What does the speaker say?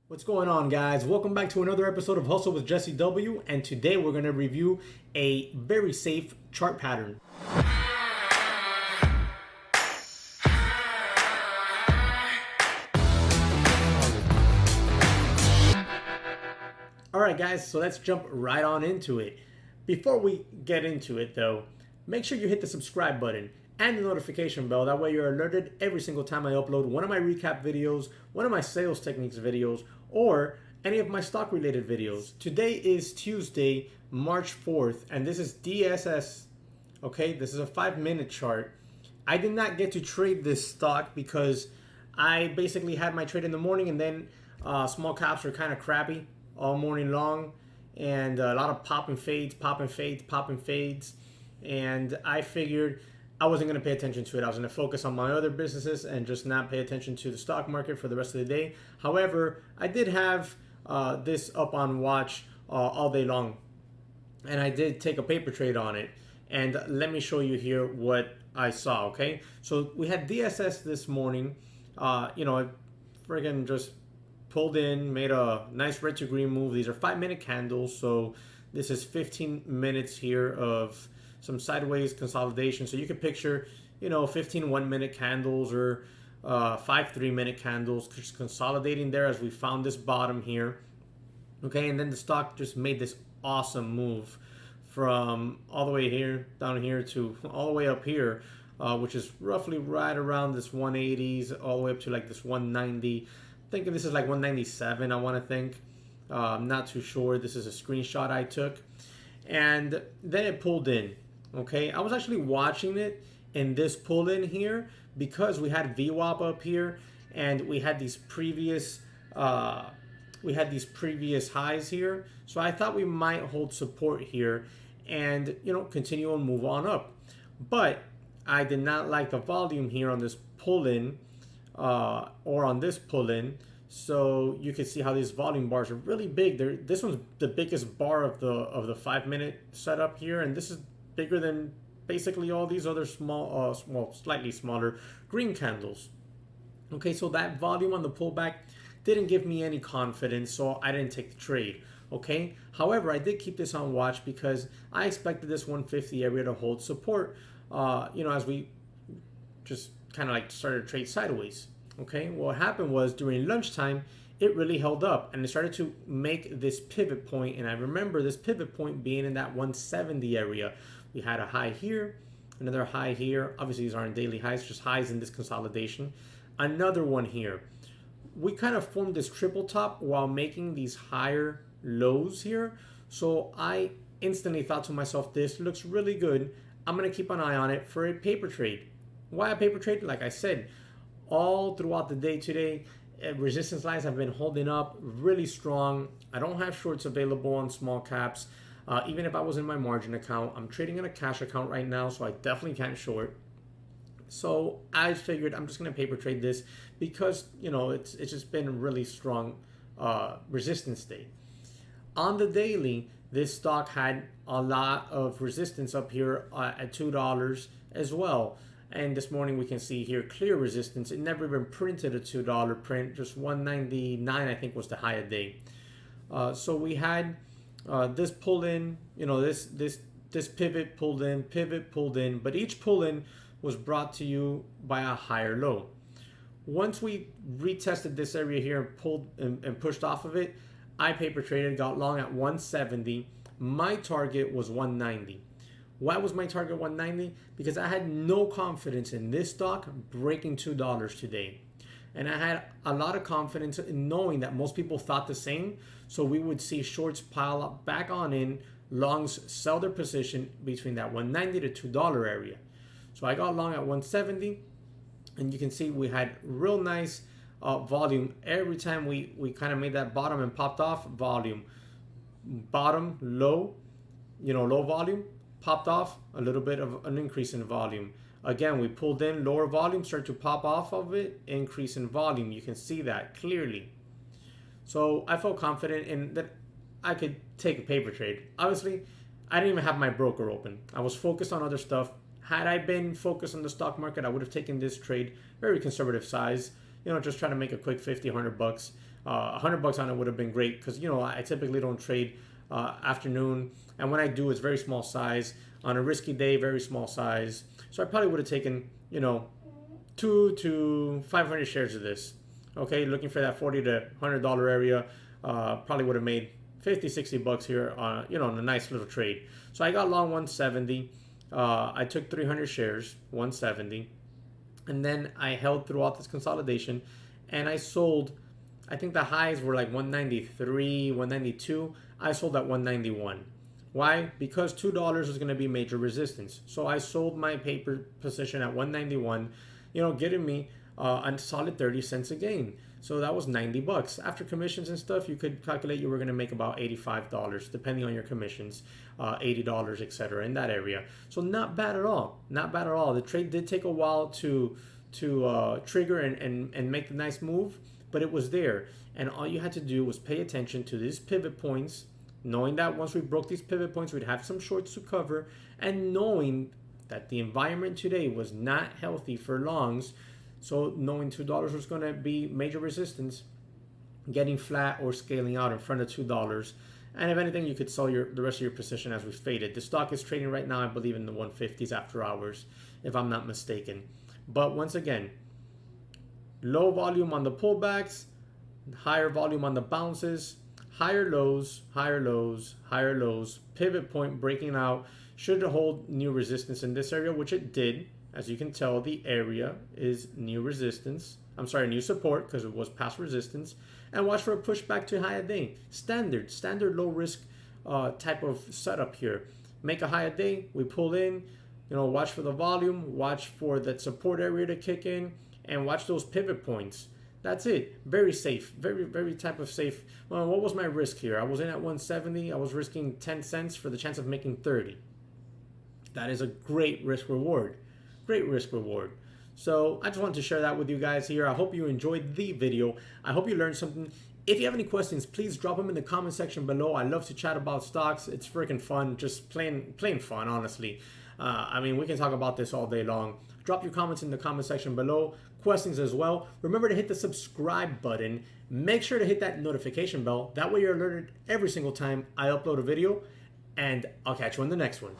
What's going on, guys? Welcome back to another episode of Hustle with JesseW, and today we're going to review a very safe chart pattern. Alright guys, so let's jump right on into it. Before we get into it though, make sure you hit the subscribe button and the notification bell. That way you're alerted every single time I upload one of my recap videos, one of my sales techniques videos, or any of my stock related videos. Today is Tuesday, March 4th, and this is DSS. Okay, this is a 5-minute chart. I did not get to trade this stock because I basically had my trade in the morning, and then small caps were kind of crappy all morning long, and a lot of pop and fades, pop and fades, pop and fades. And I figured I wasn't going to pay attention to it. I was going to focus on my other businesses and just not pay attention to the stock market for the rest of the day. However, I did have this up on watch all day long, and I did take a paper trade on it. And let me show you here what I saw. Okay, so we had DSS this morning. Friggin' just pulled in, made a nice red to green move. These are 5-minute candles, so this is 15 minutes here of some sideways consolidation. So you can picture, 15 1-minute candles or 5 3-minute candles just consolidating there as we found this bottom here. Okay, and then the stock just made this awesome move from all the way here down here to all the way up here, which is roughly right around this 180s all the way up to like this 190. Thinking this is like 197, I want to think. I'm not too sure. This is a screenshot I took. And then it pulled in. Okay, I was actually watching it in this pull in here because we had VWAP up here and we had these previous highs here. So I thought we might hold support here and continue and move on up. But I did not like the volume here on this pull in. Or on this pull-in, so you can see how these volume bars are really big. This one's the biggest bar of the 5-minute setup here, and this is bigger than basically all these other slightly smaller green candles. Okay, so that volume on the pullback didn't give me any confidence, so I didn't take the trade. Okay, however, I did keep this on watch because I expected this 150 area to hold support. As we just kind of like started to trade sideways. Okay, what happened was during lunchtime it really held up and it started to make this pivot point, and I remember this pivot point being in that 170 area. We had a high here, another high here. Obviously these aren't daily highs, just highs in this consolidation. Another one here. We kind of formed this triple top while making these higher lows here, so I instantly thought to myself, this looks really good. I'm gonna keep an eye on it for a paper trade. Why a paper trade? Like I said, all throughout the day today, resistance lines have been holding up really strong. I don't have shorts available on small caps. Even if I was in my margin account, I'm trading in a cash account right now, so I definitely can't short. So I figured I'm just going to paper trade this because, it's just been a really strong resistance day. On the daily, this stock had a lot of resistance up here at $2 as well. And this morning we can see here clear resistance. It never even printed a $2 print, just 199 I think was the high of day. So we had this pull in, this pivot pulled in, but each pull in was brought to you by a higher low. Once we retested this area here and pulled and pushed off of it, I paper traded, got long at 170. My target was 190. Why was my target 190? Because I had no confidence in this stock breaking $2 today. And I had a lot of confidence in knowing that most people thought the same. So we would see shorts pile up back on in, longs sell their position between that 190 to $2 area. So I got long at 170. And you can see we had real nice volume. Every time we kind of made that bottom and popped off, volume. Bottom, low, low volume. Popped off, a little bit of an increase in volume. Again, we pulled in, lower volume, start to pop off of it, increase in volume. You can see that clearly. So I felt confident in that I could take a paper trade. Obviously, I didn't even have my broker open. I was focused on other stuff. Had I been focused on the stock market, I would have taken this trade, very conservative size, just trying to make a quick 50, 100 bucks. $100 on it would have been great, because you know I typically don't trade afternoon, and when I do, it's very small size. On a risky day, very small size. So I probably would have taken, you know, 2 to 500 shares of this. Okay, looking for that $40 to $100 area. Probably would have made 50, 60 bucks here on, you know, on a nice little trade. So I got long 170. I took 300 shares, 170. And then I held throughout this consolidation, and I sold. I think the highs were like 193, 192. I sold at 191. Why? Because $2 is going to be major resistance. So I sold my paper position at 191, you know, getting me a solid 30 cents a gain. So that was 90 bucks. After commissions and stuff, you could calculate you were going to make about $85, depending on your commissions, $80, etc. in that area. So not bad at all. Not bad at all. The trade did take a while to trigger and make the nice move, but it was there. And all you had to do was pay attention to these pivot points, knowing that once we broke these pivot points, we'd have some shorts to cover, and knowing that the environment today was not healthy for longs. So knowing $2 was going to be major resistance, getting flat or scaling out in front of $2. And if anything, you could sell the rest of your position as we faded. The stock is trading right now, I believe, in the 150s after hours, if I'm not mistaken. But once again, low volume on the pullbacks, higher volume on the bounces, higher lows, higher lows, higher lows, pivot point breaking out. Should hold new resistance in this area, which it did. As you can tell, the area is new resistance. I'm sorry, new support, because it was past resistance. And watch for a pushback to higher day. Standard low risk type of setup here. Make a higher day, we pull in, you know, watch for the volume, watch for that support area to kick in, and watch those pivot points. That's it. Very safe. Very type of safe. Well, what was my risk here? I was in at 170. I was risking 10 cents for the chance of making 30. That is a great risk reward. Great risk reward. So I just wanted to share that with you guys here. I hope you enjoyed the video. I hope you learned something. If you have any questions, please drop them in the comment section below. I love to chat about stocks. It's freaking fun. Just plain fun, honestly. I mean, we can talk about this all day long. Drop your comments in the comment section below. Questions as well. Remember to hit the subscribe button. Make sure to hit that notification bell. That way you're alerted every single time I upload a video. And I'll catch you in the next one.